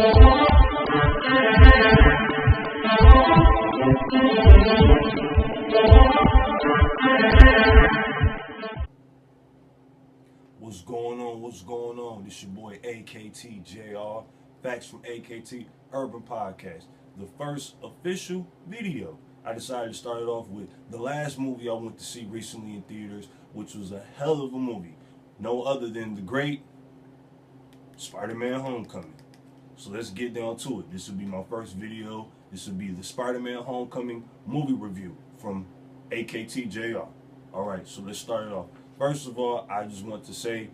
What's going on? What's going on? This your boy AKT JR. Facts from AKT Urban Podcast. The first official video. I decided to start it off with the last movie I went to see recently in theaters, which was a hell of a movie. No other than the great Spider-Man Homecoming. So let's get down to it. This will be my first video. This will be the Spider-Man Homecoming movie review from AKT JR. Alright, so let's start it off. First of all, I just want to say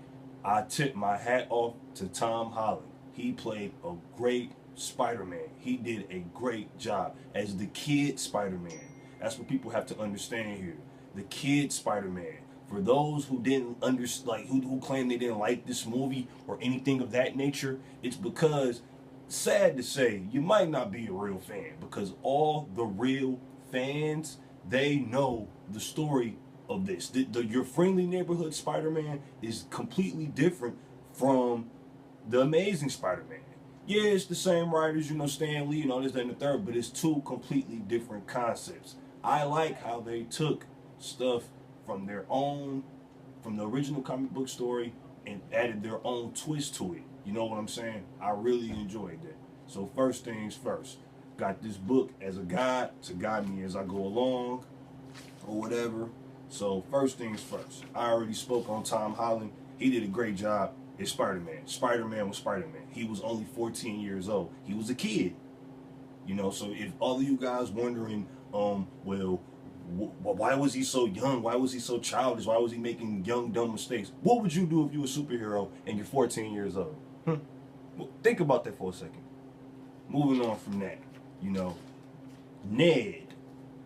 I tip my hat off to Tom Holland. He played a great Spider-Man. He did a great job as the kid Spider-Man. That's what people have to understand here. The kid Spider-Man. For those who didn't understand, who claim they didn't like this movie or anything of that nature, it's because, sad to say, you might not be a real fan, because all the real fans, they know the story of this. Your friendly neighborhood Spider-Man is completely different from the Amazing Spider-Man. Yeah, it's the same writers, Stan Lee and all this, that, and the third, but it's two completely different concepts. I like how they took stuff from the original comic book story and added their own twist to it. You know what I'm saying? I really enjoyed that. So first things first, got this book as a guide to guide me as I go along or whatever. So first things first, I already spoke on Tom Holland. He did a great job as Spider-Man. Spider-Man was Spider-Man. He was only 14 years old. He was a kid. So if all of you guys wondering, well, why was he so young? Why was he so childish? Why was he making young, dumb mistakes? What would you do if you were a superhero and you're 14 years old? Well, think about that for a second. Moving on from that,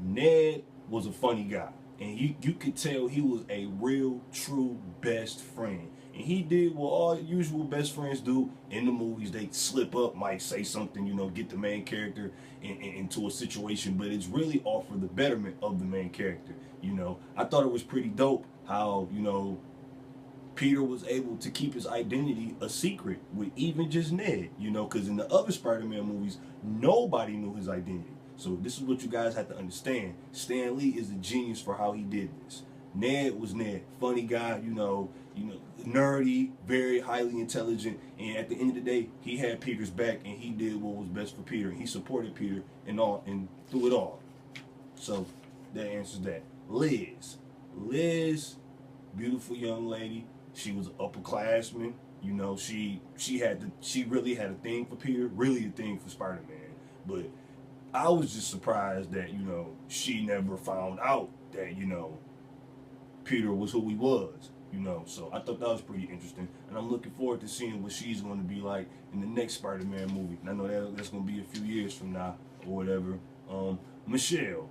Ned was a funny guy. And you could tell he was a real, true best friend. And he did what all usual best friends do in the movies. They slip up, might say something, get the main character into a situation. But it's really all for the betterment of the main character. I thought it was pretty dope how, Peter was able to keep his identity a secret with even just Ned. Because in the other Spider-Man movies, nobody knew his identity. So this is what you guys have to understand. Stan Lee is a genius for how he did this. Ned was Ned, funny guy, nerdy, very highly intelligent, and at the end of the day, he had Peter's back and he did what was best for Peter. He supported Peter and through it all. So that answers that. Liz, beautiful young lady. She was an upperclassman. She really had a thing for Peter, really a thing for Spider-Man, but I was just surprised that, she never found out that, Peter was who he was, So I thought that was pretty interesting. And I'm looking forward to seeing what she's going to be like in the next Spider-Man movie. And I know that's going to be a few years from now or whatever. Michelle.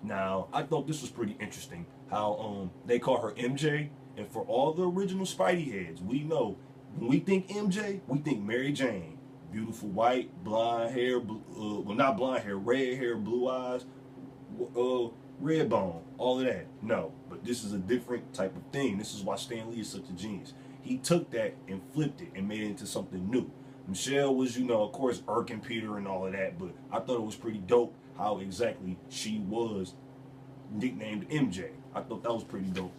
Now, I thought this was pretty interesting how they call her MJ. And for all the original Spidey heads, we know when we think MJ, we think Mary Jane. Beautiful white, blonde hair, not blonde hair, red hair, blue eyes, red bone, all of that. No, but this is a different type of thing. This is why Stan Lee is such a genius. He took that and flipped it and made it into something new. Michelle was, of course, irking Peter and all of that, but I thought it was pretty dope how exactly she was nicknamed MJ. I thought that was pretty dope,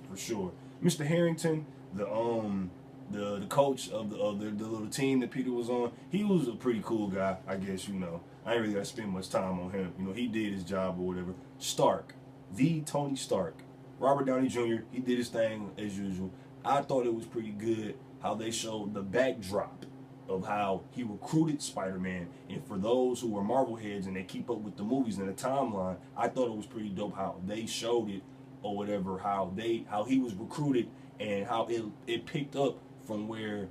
for sure. Mr. Harrington, the coach of the little team that Peter was on, he was a pretty cool guy, I guess, I ain't really got to spend much time on him. He did his job or whatever. Stark, the Tony Stark. Robert Downey Jr., he did his thing as usual. I thought it was pretty good how they showed the backdrop of how he recruited Spider-Man. And for those who are Marvel heads and they keep up with the movies and the timeline, I thought it was pretty dope how they showed it or whatever, how he was recruited and how it picked up from where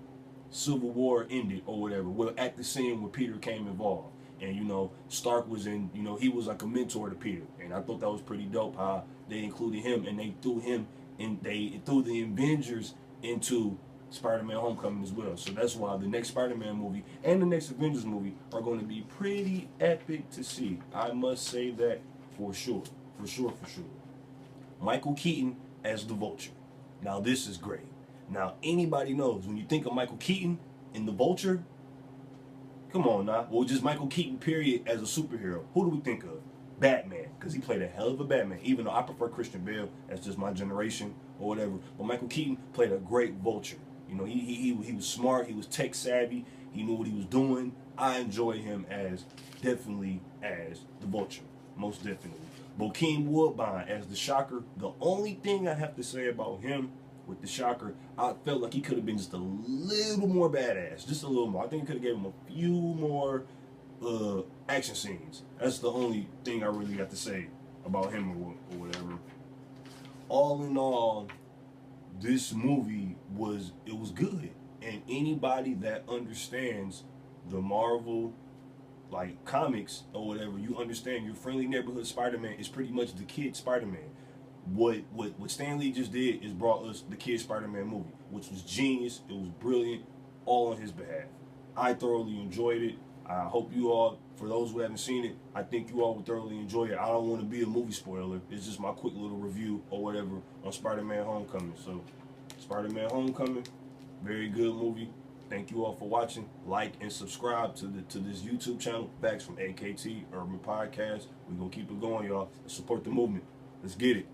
Civil War ended or whatever. Well, at the scene where Peter came involved. And, Stark was in, he was like a mentor to Peter. And I thought that was pretty dope how they included him and they threw the Avengers into Spider-Man Homecoming as well. So that's why the next Spider-Man movie and the next Avengers movie are going to be pretty epic to see. I must say that for sure. For sure. Michael Keaton as the Vulture. Now this is great. Now anybody knows when you think of Michael Keaton in the Vulture, Come on now. Well, just Michael Keaton, period, as a superhero. Who do we think of? Batman, because he played a hell of a Batman. Even though I prefer Christian Bale, that's just my generation or whatever. But Michael Keaton played a great Vulture. You know, he was smart. He was tech savvy. He knew what he was doing. I enjoy him as definitely as the Vulture, most definitely. Bokeem Woodbine as the Shocker. The only thing I have to say about him with the Shocker, I felt like he could have been just a little more badass, just a little more. I think he could have given him a few more action scenes. That's the only thing I really got to say about him or whatever. All in all, this movie was good, and anybody that understands the Marvel like comics or whatever, you understand your friendly neighborhood Spider-Man is pretty much the kid Spider-Man. What Stan Lee just did is brought us the kid Spider-Man movie, which was genius. It was brilliant, all on his behalf. I thoroughly enjoyed it. I hope you all, for those who haven't seen it, I think you all would thoroughly enjoy it. I don't want to be a movie spoiler. It's just my quick little review or whatever on Spider-Man Homecoming. So, Spider-Man Homecoming, very good movie. Thank you all for watching. Like and subscribe to this YouTube channel, Facts from AKT Urban Podcast. We're going to keep it going, y'all. Let's support the movement. Let's get it.